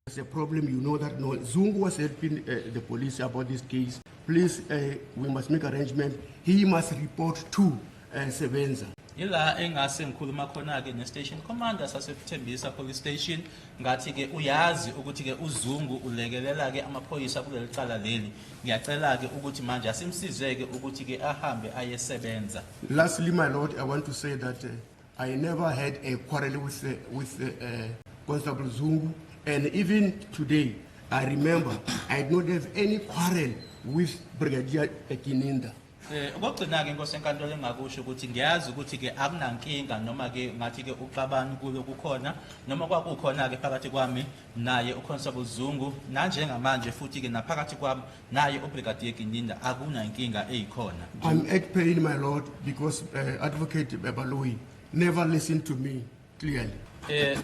There's a problem, you know that. No, Zungu was helping the police about this case. Please, we must make arrangement. He must report to Sebenza. Ila engase ngikhuluma khona ke ne-station commander sasethembisa police station ngathi ke uyazi ukuthi ke uZungu ulekelela ke amaphoyisa kuleli cala leli ngiyacela ke ukuthi manje asimsize ke ukuthi ke ahambe ayesebenza. Lastly, my lord, I want to say that I never had a quarrel with Constable Zungu, and even today I remember I did not have any quarrel with Brigadier Gininda. Okugcina ke inkosi enkantolo engakusho ukuthi ngiyazi ukuthi ke akunankinga noma ke ngathi ke uxabani kulo kukhona noma kwakukhona ke phakathi kwami naye uConstable Zungu nanjengamanje futhi ke naphakathi kwami naye uBrigadier Gininda akunankinga eyikhona. I'm at pain, my lord, because Advocate Baloyi never listened to me clearly.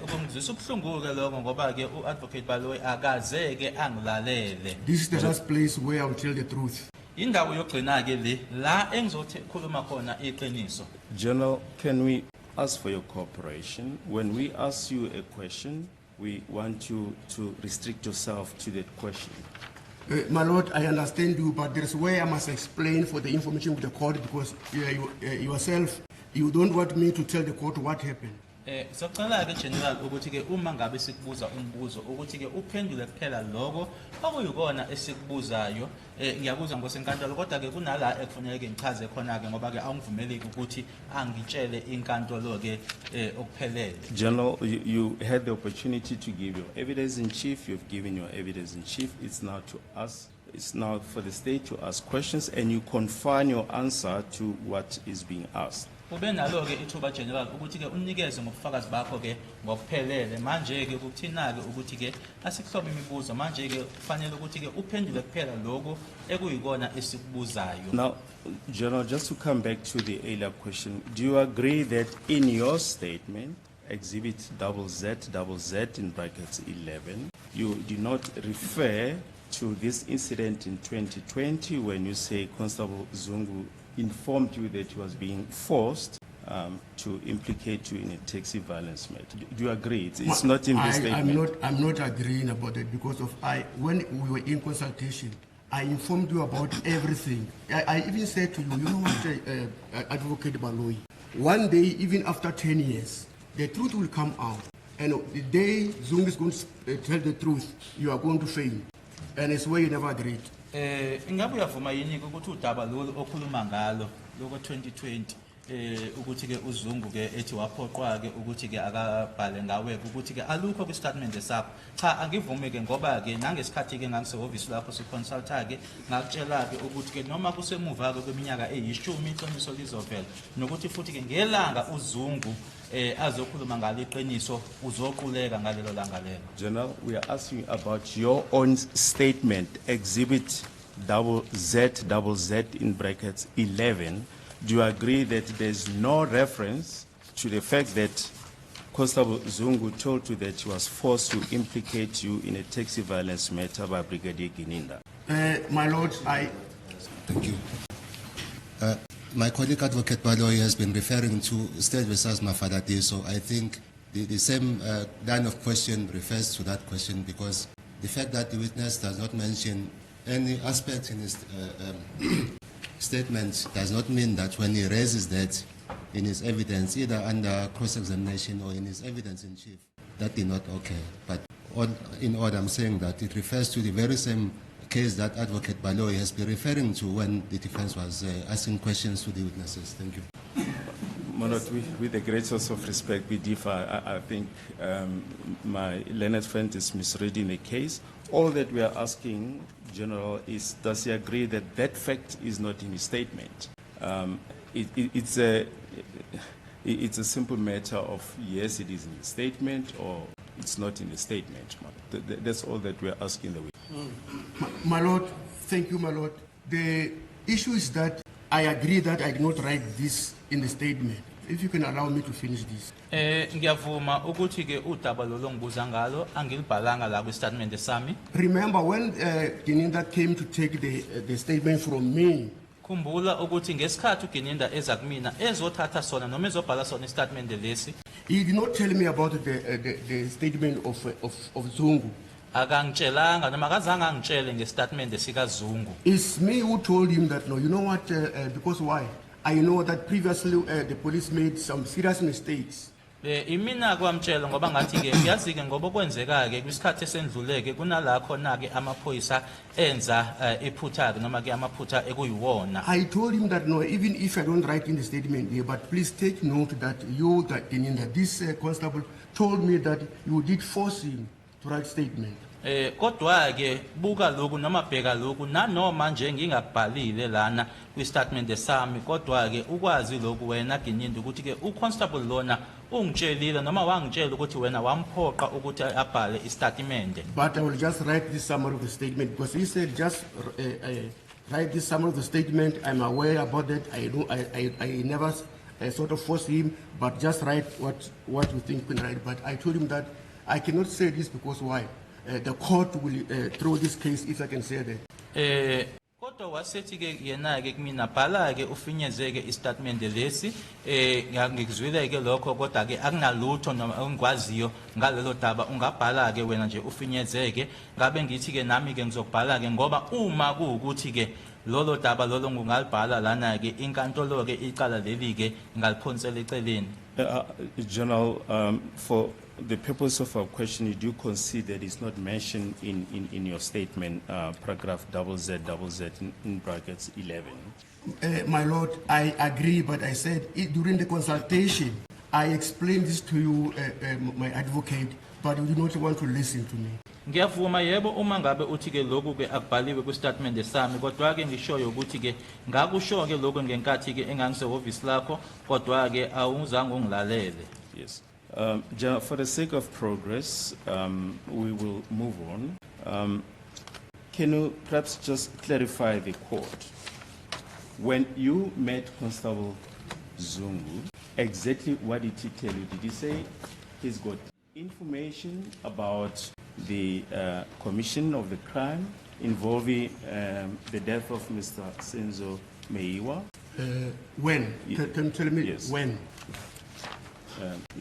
Ukungizwisa ubuhlungu ke lokho ngoba ke uAdvocate Baloyi akaze ke angilalele. This is the last place where I will tell the truth. Indawo yokugcina ke le la engizothi khuluma khona iqiniso. General, can we ask for your cooperation? When we ask you a question, we want you to restrict yourself to that question. My lord, I understand you, but there's where I must explain for the information of the court, because yourself, you don't want me to tell the court what happened. Socela ke general ukuthi ke uma ngabe sikubuza umbuzo ukuthi ke uphendule kuphela lokho okuyikona esikubuzayo ngiyakuzwa ngosenkantolo kodwa ke kunala ekufanele ngichaze khona ke ngoba ke awungivumeleki ukuthi angitshele inkantolo ke okuphelele. General, you had the opportunity to give your evidence in chief. You've given your evidence in chief. It's now to us. It's now for the state to ask questions, and you confine your answer to what is being asked. Ube nalo ke ithuba general ukuthi ke unikeze ngobufakazi bakho ke ngokuphelele manje ke ukuthina ke ukuthi ke asikuhlobo imibuzo manje ke kufanele ukuthi ke uphendule kuphela lokho ekuyikona esikubuzayo. Now, General, just to come back to the earlier question, do you agree that in your statement, Exhibit ZZZ in brackets 11, you do not refer to this incident in 2020 when you say Constable Zungu informed you that he was being forced to implicate you in a taxi violence matter? Do you agree? It's not in this statement. I'm not agreeing about it because of when we were in consultation, I informed you about everything. I even said to you, you know what, Advocate Baloyi, one day, even after 10 years, the truth will come out. And the day Zungu is going to tell the truth, you are going to fail. And it's where you never agreed. Ingabe uyavuma yini ukuthi udaba lo okhuluma ngalo lokho 2020 ukuthi ke uZungu ke ethi waphoqwa ke ukuthi ke akabhale ngawe ukuthi ke alukho ku statement sakho. Cha, angivume ke ngoba ke nangesikhathi ke ngangisehhovisi lapho siconsulta ke ngakutshela ke ukuthi ke noma kusemuva ke kweminyaka eyishumi iqiniso lizovela nokuthi futhi ke ngelanga uZungu azokhuluma ngalo iqiniso uzoquleka ngalelo langa lelo. General, we are asking about your own statement, Exhibit ZZZ in brackets 11. Do you agree that there's no reference to the fact that Constable Zungu told you that he was forced to implicate you in a taxi violence matter by Brigadier Gininda? My lord, Thank you. My colleague Advocate Baloyi has been referring to State versus Mafadati, so I think the same line of question refers to that question, because the fact that the witness does not mention any aspect in his statement does not mean that when he raises that in his evidence, either under cross-examination or in his evidence in chief, that did not occur. But in all, I'm saying that it refers to the very same case that Advocate Baloyi has been referring to when the defense was asking questions to the witnesses. Thank you. Monot, with the greatest of respect, we differ. I think my learned friend is misreading the case. All that we are asking, General, is does he agree that that fact is not in his statement? It's a simple matter of yes, it is in the statement, or it's not in the statement. That's all that we are asking the witness. My lord, thank you, my lord. The issue is that I agree that I did not write this in the statement. If you can allow me to finish this. Ngiyavuma ukuthi ke udaba lo longibuza ngalo angilibhalanga la kwi-statement sami. Remember when Gininda came to take the statement from me. Khumbula ukuthi ngesikhathi uGininda eza kumina ezothatha sona noma ezobhala sona i-statement lesi. He did not tell me about the statement of Zungu. akangitshelanga noma akazange angitshele ngestatement sikaZungu. It's me who told him that, no, you know what, because why? I know that previously the police made some serious mistakes. Imina kwamtshela ngoba ngathi ke uyazi ke ngoba kwenzeka ke kwisikhathi esendluleke kunala khona ke amaphoyisa enza iphutha noma ke amaphutha ekuyiwona. I told him that, no, even if I don't write in the statement here, but please take note that you, that this constable told me that you did force him to write statement. Kodwa ke buka lokhu noma bheka lokhu nanoma nje ngingakubhalile lana kwistatement sami kodwa ke ukwazi lokhu wena Ginyindi ukuthi ke uconstable lona ungitshelile noma wangitshela ukuthi wena wamphoqa ukuthi abhale istatement. But I will just write this summary of the statement because he said just write this summary of the statement. I'm aware about that. I never sort of force him, but just write what you think you can write. But I told him that I cannot say this because why? The court will throw this case if I can say that. Kodwa wasethi ke yena ke kumina bhala ke ufinyezeke istatement lesi ngikuzwile ke lokho kodwa ke akunalutho noma ongikwaziyo ngalelo daba ungabhala ke wena nje ufinyezeke ngabe ngithi ke nami ke ngizokubhala ke ngoba uma kuukuthi ke lolo daba lolo ngingalibhala lana ke inkantolo ke iqala leli ke ngaliphonsela eceleni. General, for the purpose of our question, you do concede that it's not mentioned in your statement, paragraph ZZZ in brackets 11. My Lord, I agree, but I said during the consultation, I explained this to you, my advocate, but you did not want to listen to me. Ngiyavuma yebo uma ngabe uthi ke lokhu ke akubhaliwe kwistatement sami kodwa ke ngishoyo ukuthi ke ngakusho ke lokho ngenkathi ke engangisehhovisi lakho kodwa ke awuzange ungilalele. Yes. General, for the sake of progress, we will move on. Can you perhaps just clarify the court? When you met Constable Zungu, exactly what did he tell you? Did he say he's got information about the commission of the crime involving the death of Mr. Senzo Meiwa? When? Can you tell me Yes. when?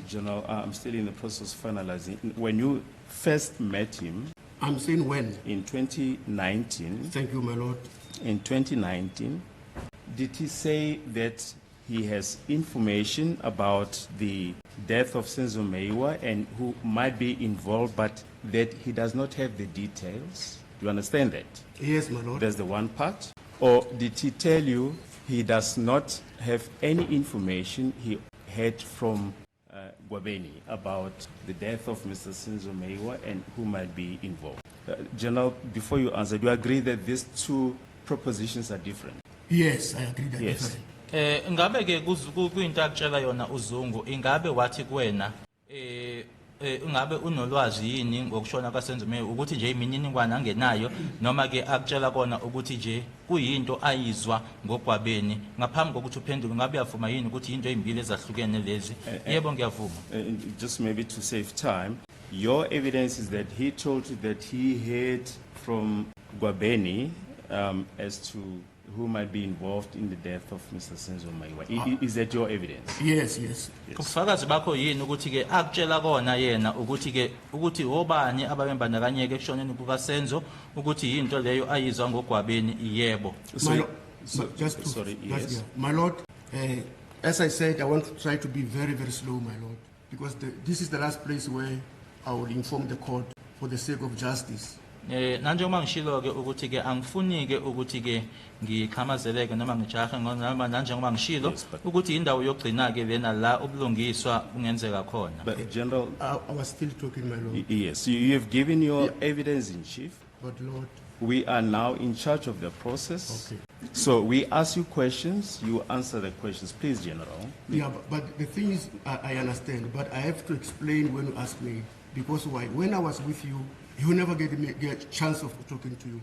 General, I'm still in the process of finalizing. When you first met him I'm saying when. in 2019, Thank you, my Lord. in 2019, did he say that he has information about the death of Senzo Meiwa and who might be involved, but that he does not have the details? Do you understand that? Yes, my Lord. That's the one part. Or did he tell you he does not have any information he had from Gwabeni about the death of Mr. Senzo Meiwa and who might be involved? General, before you answer, do you agree that these two propositions are different? Yes, I agree that. Yes. Different. Ngabe ke kuyinto akutshela yona uZungu ingabe wathi kuwena ungabe unolwazi yini ngokushona kwaSenzo Meiwa ukuthi nje imininingwane angenayo noma ke akutshela kona ukuthi nje kuyinto ayizwa ngogwabeni ngaphambi kokuthi uphendule ngabe uyavuma yini ukuthi into ezimbili ezahlukene lezi? Yebo ngiyavuma. Just maybe to save time, your evidence is that he told you that he heard from Gwabeni as to who might be involved in the death of Mr. Senzo Meiwa. Is that your evidence? Yes, yes. Kufakazi bakho yini ukuthi ke akutshela kona yena ukuthi obani ababembandakanyeke ekushoneni kukaSenzo ukuthi into leyo ayizwa ngogwabeni? Yebo. My Lord, Yes. My Lord, as I said, I want to try to be very, very slow, my Lord, because this is the last place where I will inform the court for the sake of justice. Nanjengoba ngishilo ke ukuthi ke angifuni ke ukuthi ke ngiqhamazeleke noma ngijahe noma nanjengoba ngishilo Yes, but- ukuthi indawo yokugcina ke lena la ubulungiswa ungenzeka khona. But General, I was still talking, my Lord. yes, you have given your evidence in chief. But Lord, We are now in charge of the process. okay. So we ask you questions, you answer the questions. Please, General. Yeah, but the thing is, I understand, but I have to explain when you ask me, because why? When I was with you, you never get a chance of talking to you.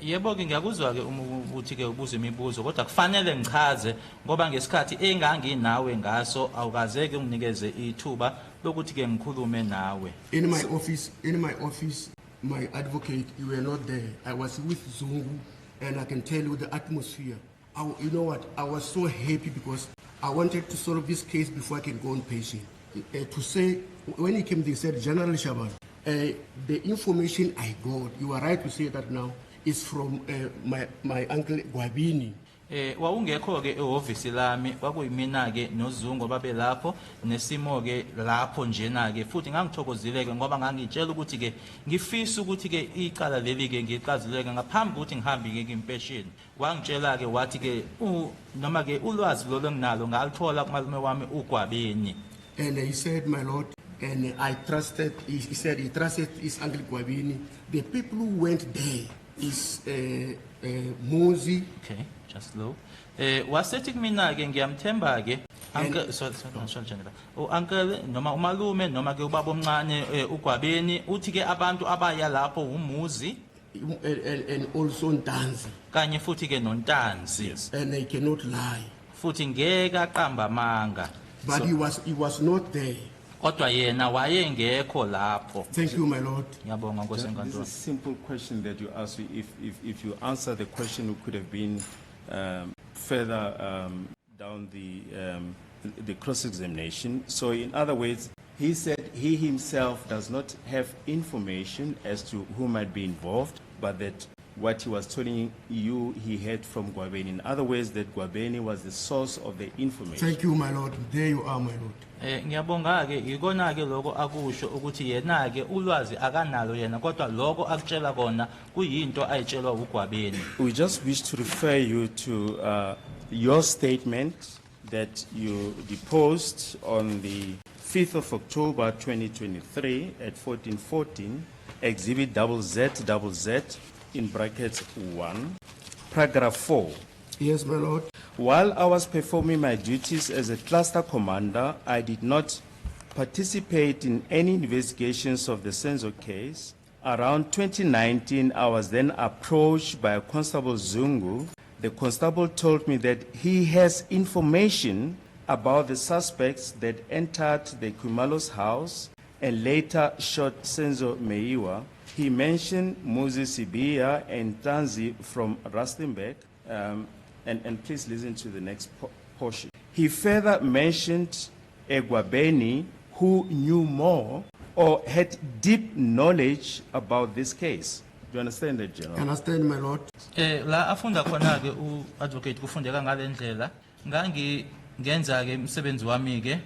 Yebo ke ngiyakuzwa ke ukuthi ke ubuze imibuzo kodwa kufanele ngichaze ngoba ngesikhathi enganginawe ngaso awukazeke unginikeze ithuba lokuthi ke ngikhulume nawe. In my office, my advocate, you were not there. I was with Zungu, and I can tell you the atmosphere. You know what? I was so happy because I wanted to solve this case before I can go on patient. To say, when he came, they said, General Shaban, The information I got, you are right to say that now, is from my uncle Gwabini. Wawungekho ke ehhovisi lami kwakuyimina ke noZungu babe lapho nesimo ke lapho njena ke futhi ngangithokozile ke ngoba ngangitshela ukuthi ke ngifisa ukuthi ke icala leli ke ngiqazuleke ngaphambi ukuthi ngihambe ke impesheni wangitshela ke wathi ke noma ke ulwazi lo nginalo ngalithola kumalume wami uGwabeni. And he said, my Lord, and I trusted, he said he trusted his uncle Gwabini. The people who went there is Mozi. Okay, just low. Wasethi kumina ke ngiyamthemba ke uncle sorry general. Uncle noma umalume noma ke ubaba omncane uGwabeni uthi ke abantu abaya lapho uMuzi And also Ntanzi. kanye futhi ke noNtanzi. And I cannot lie. Futhi ngeke aqamba amanga. But he was not there. Kodwa yena wayengekho lapho. Thank you, my Lord. Ngiyabonga Nkosi This is enkantolo. a simple question that you asked. If you answer the question, we could have been further down the cross-examination. So in other words, he said he himself does not have information as to who might be involved, but that what he was telling you he heard from Gwabeni. In other words, that Gwabeni was the source of the information. Thank you, my Lord. There you are, my Lord. Ngiyabonga ke ikona ke lokho akusho ukuthi yena ke ulwazi akanalo yena kodwa lokho akutshela kona kuyinto ayitshelwa uGwabeni. We just wish to refer you to your statement that you deposed on the 5th of October 2023 at 14:14, Exhibit ZZZZ in brackets 1, paragraph 4. Yes, my Lord. While I was performing my duties as a cluster commander, I did not participate in any investigations of the Senzo case. Around 2019, I was then approached by Constable Zungu. The constable told me that he has information about the suspects that entered the Kumalos house and later shot Senzo Meiwa. He mentioned Moses Sibia and Tanzi from Rustenburg. And please listen to the next portion. He further mentioned Gwabeni, who knew more or had deep knowledge about this case. Do you understand that, General? Understand, my Lord. La afunda khona ke uadvocate kufundeka ngalendlela ngenza ke umsebenzi wami ke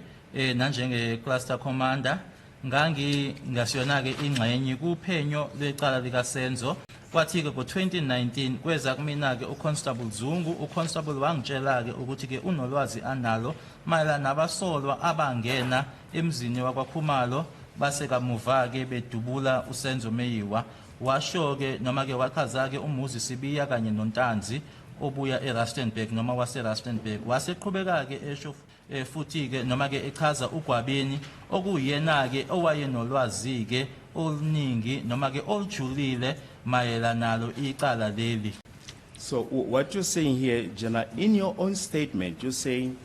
nanjenge cluster commander ngasiyona ke ingxenye kuphenyo lecala lika Senzo. Kwathi ke ngo2019 kweza kumina ke uConstable Zungu uConstable wangitshela ke ukuthi ke unolwazi analo mayelana nabasolwa abangena emzini wakwaKhumalo base kamuva ke bedubula uSenzo Meyiwa washo ke noma ke wachaza ke uMuzi Sibiya kanye noNtanzi obuya eRustenburg noma waseRustenburg waseqhubeka ke esho futhi ke noma ke echaza uGwabeni okuyena ke owayenolwazi ke oluningi noma ke olujulile mayelana nalo icala leli. So what you're saying here, General, in your own statement, you're saying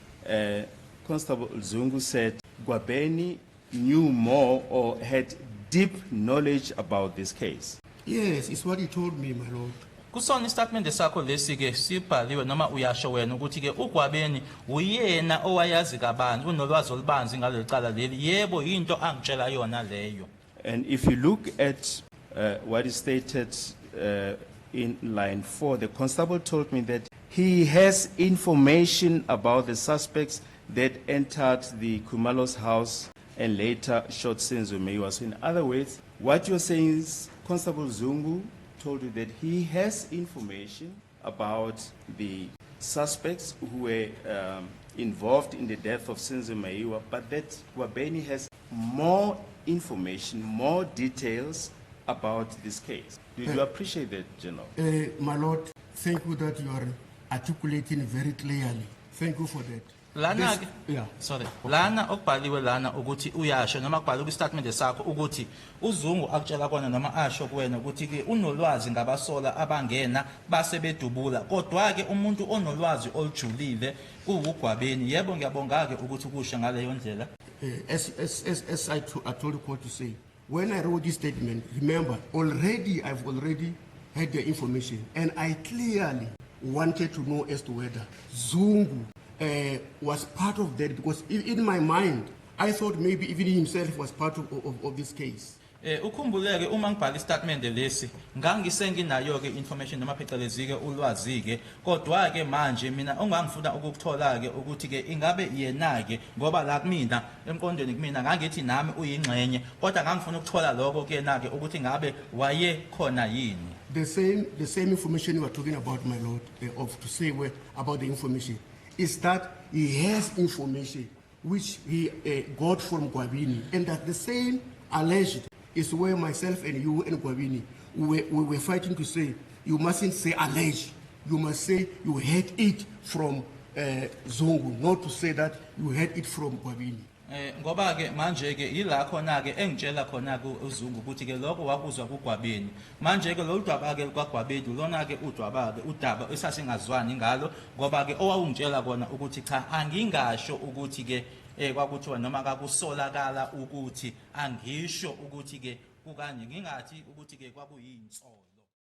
Constable Zungu said Gwabeni knew more or had deep knowledge about this case. Yes, it's what he told me, my Lord. Kusona istatement sakho lesi ke sibhaliwe noma uyasho wena ukuthi ke uGwabeni uyena owayazi kabanzi unolwazi olubanzi ngalelicala leli yebo into angitshela yona leyo. And if you look at what is stated in line 4, the constable told me that he has information about the suspects that entered the Kumalos house and later shot Senzo Meyiwa. So in other words, what you're saying is Constable Zungu told you that he has information about the suspects who were involved in the death of Senzo Meyiwa, but that Gwabeni has more information, more details about this case. Do you appreciate that, General? My Lord, thank you that you are articulating very clearly. Thank you for that. Lana This- yeah. sorry lana okubhaliwe lana ukuthi uyasho noma kubhaliwe istatement sakho ukuthi uZungu akutshela kona noma asho kuwena ukuthi ke unolwazi ngabasola abangena base bedubula kodwa ke umuntu onolwazi olujulile kuUGwabeni yebo ngiyabonga ke ukuthi kusho ngaleyo ndlela. As I told the court to say, when I wrote this statement, remember, I've already had the information, and I clearly wanted to know as to whether Zungu was part of that, because in my mind, I thought maybe even himself was part of this case. ukhumbuleke uma ngibhala istatement lesi ngangisenginayo ke information noma phecelezi ke ulwazi ke kodwa ke manje mina ongangifuna ukukuthola ke ukuthi ke ingabe yena ke ngoba la kumina emqondweni kumina ngangithi nami uyingxenye kodwa ngangifuna ukuthola lokho ke na ke ukuthi ngabe waye khona yini. The same information you are talking about, my lord, of to say about the information, is that he has information which he got from Gwabini, and that the same alleged is where myself and you and Gwabini we were fighting to say you mustn't say alleged, you must say you had it from Zongo, not to say that you had it from Gwabini. Ngoba ke manje ke ila khona ke engitshela khona ku uZungu ukuthi ke lokho wakuzwa kuGwabeni manje ke lo dwaba ke kwaGwabeni lona ke udwaba ke udaba esasingazwani ngalo ngoba ke owawungitshela kona ukuthi cha angingasho ukuthi ke kwakuthiwa noma kakusolakala ukuthi angisho ukuthi ke kukanje ngingathi ukuthi ke kwakuyinsolo.